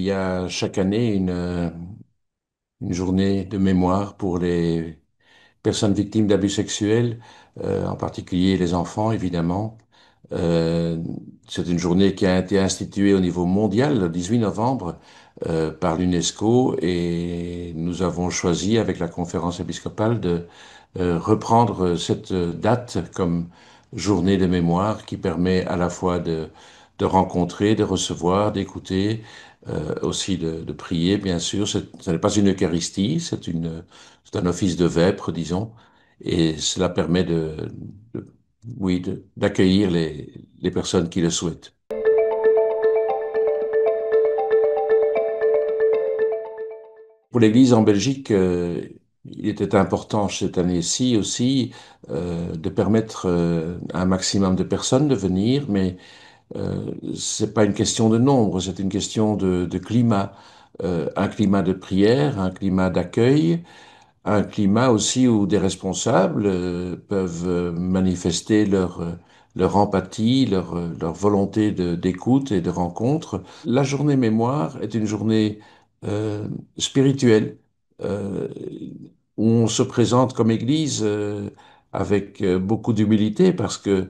y a chaque année une journée de mémoire pour les personnes victimes d'abus sexuels, en particulier les enfants, évidemment. Euh, c'est une journée qui a été instituée au niveau mondial le 18 novembre par l'UNESCO et nous avons choisi avec la conférence épiscopale de reprendre cette date comme journée de mémoire qui permet à la fois de rencontrer, de recevoir, d'écouter, aussi de prier, bien sûr. Ce n'est pas une Eucharistie, c'est un office de vêpres, disons, et cela permet de- oui, d'accueillir les personnes qui le souhaitent. Pour l'Église en Belgique, il était important cette année-ci aussi de permettre à un maximum de personnes de venir, mais c'est pas une question de nombre, c'est une question de climat. Un climat de prière, un climat d'accueil, un climat aussi où des responsables peuvent manifester leur empathie, leur volonté d'écoute et de rencontre. La journée mémoire est une journée euh, spirituelle euh, où on se présente comme Église avec beaucoup d'humilité parce que,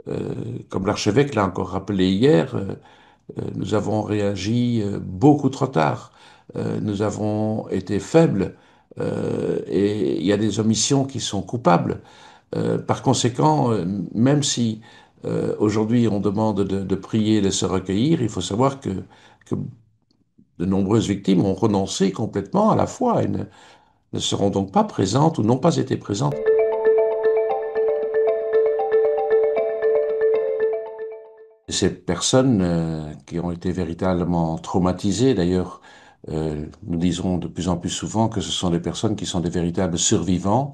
euh, comme l'archevêque l'a encore rappelé hier, nous avons réagi beaucoup trop tard. Nous avons été faibles et il y a des omissions qui sont coupables. Par conséquent, même si aujourd'hui on demande de prier et de se recueillir, il faut savoir que de nombreuses victimes ont renoncé complètement à la foi et ne seront donc pas présentes ou n'ont pas été présentes. Ces personnes qui ont été véritablement traumatisées, d'ailleurs, nous disons de plus en plus souvent que ce sont des personnes qui sont des véritables survivants,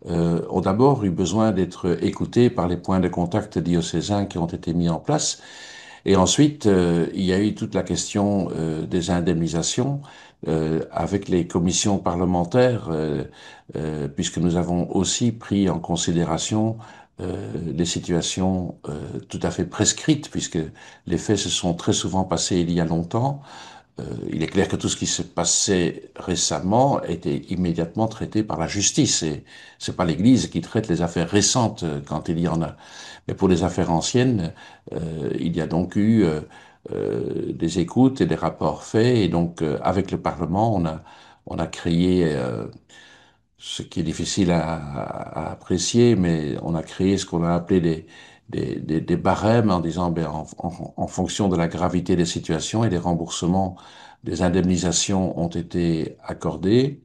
ont d'abord eu besoin d'être écoutées par les points de contact diocésains qui ont été mis en place. Et ensuite, il y a eu toute la question des indemnisations avec les commissions parlementaires, puisque nous avons aussi pris en considération des situations tout à fait prescrites, puisque les faits se sont très souvent passés il y a longtemps. Il est clair que tout ce qui s'est passé récemment a été immédiatement traité par la justice. Et c'est pas l'Église qui traite les affaires récentes quand il y en a. Mais pour les affaires anciennes, il y a donc eu des écoutes et des rapports faits. Et donc, avec le Parlement, on a créé ce qui est difficile à apprécier, mais on a créé ce qu'on a appelé des barèmes en disant, ben, en fonction de la gravité des situations et des remboursements, des indemnisations ont été accordées.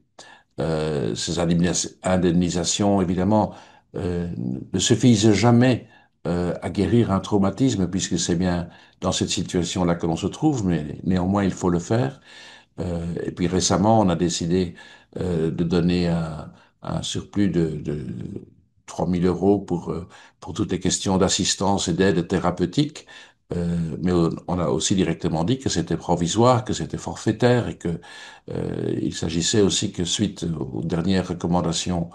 Ces indemnisations, évidemment, ne suffisent jamais à guérir un traumatisme, puisque c'est bien dans cette situation-là que l'on se trouve, mais néanmoins, il faut le faire. Et puis récemment, on a décidé de donner un surplus de 3 000 euros pour toutes les questions d'assistance et d'aide thérapeutique. Mais on a aussi directement dit que c'était provisoire, que c'était forfaitaire et que il s'agissait aussi que suite aux dernières recommandations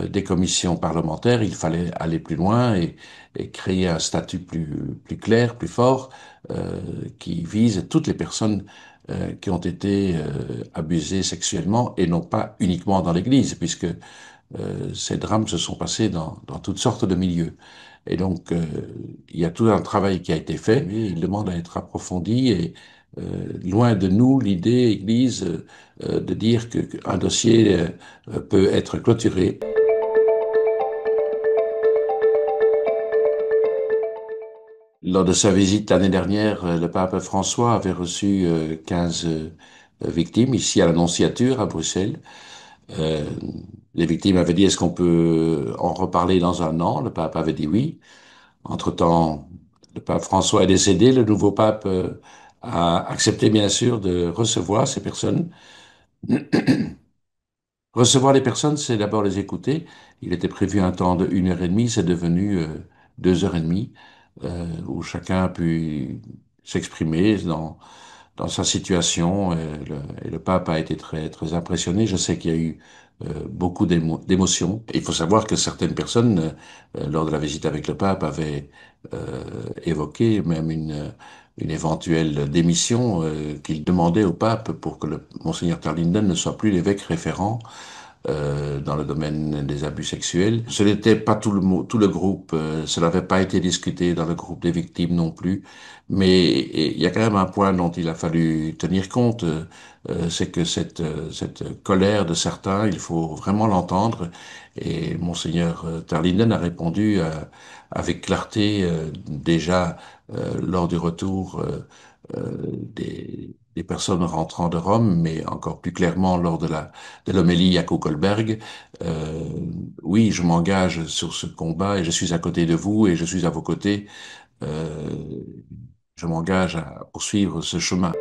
des commissions parlementaires, il fallait aller plus loin et créer un statut plus clair, plus fort, qui vise toutes les personnes qui ont été abusées sexuellement et non pas uniquement dans l'Église, puisque ces drames se sont passés dans toutes sortes de milieux. Et donc, il y a tout un travail qui a été fait, mais il demande à être approfondi et loin de nous l'idée, Église, de dire qu'un dossier peut être clôturé. Lors de sa visite l'année dernière, le pape François avait reçu 15 victimes ici à l'Annonciature à Bruxelles. Euh, les victimes avaient dit est-ce qu'on peut en reparler dans un an? Le pape avait dit oui. Entre-temps, le pape François est décédé. Le nouveau pape a accepté bien sûr de recevoir ces personnes. Recevoir les personnes, c'est d'abord les écouter. Il était prévu un temps de 1 heure et demie, c'est devenu 2 heures et demie, où chacun a pu s'exprimer dans sa situation. Et le pape a été très impressionné. Je sais qu'il y a eu beaucoup d'émotions. Et il faut savoir que certaines personnes, lors de la visite avec le pape, avaient évoqué même une éventuelle démission qu'ils demandaient au pape pour que le Monseigneur Tarlinden ne soit plus l'évêque référent dans le domaine des abus sexuels. Ce n'était pas tout le groupe, cela n'avait pas été discuté dans le groupe des victimes non plus, mais il y a quand même un point dont il a fallu tenir compte, c'est que cette colère de certains, il faut vraiment l'entendre, et Monseigneur Terlinden a répondu avec clarté déjà lors du retour des personnes rentrant de Rome, mais encore plus clairement lors de l'homélie à Kuckelberg. Euh, oui, je m'engage sur ce combat et je suis à côté de vous et je suis à vos côtés. Euh, je m'engage à poursuivre ce chemin.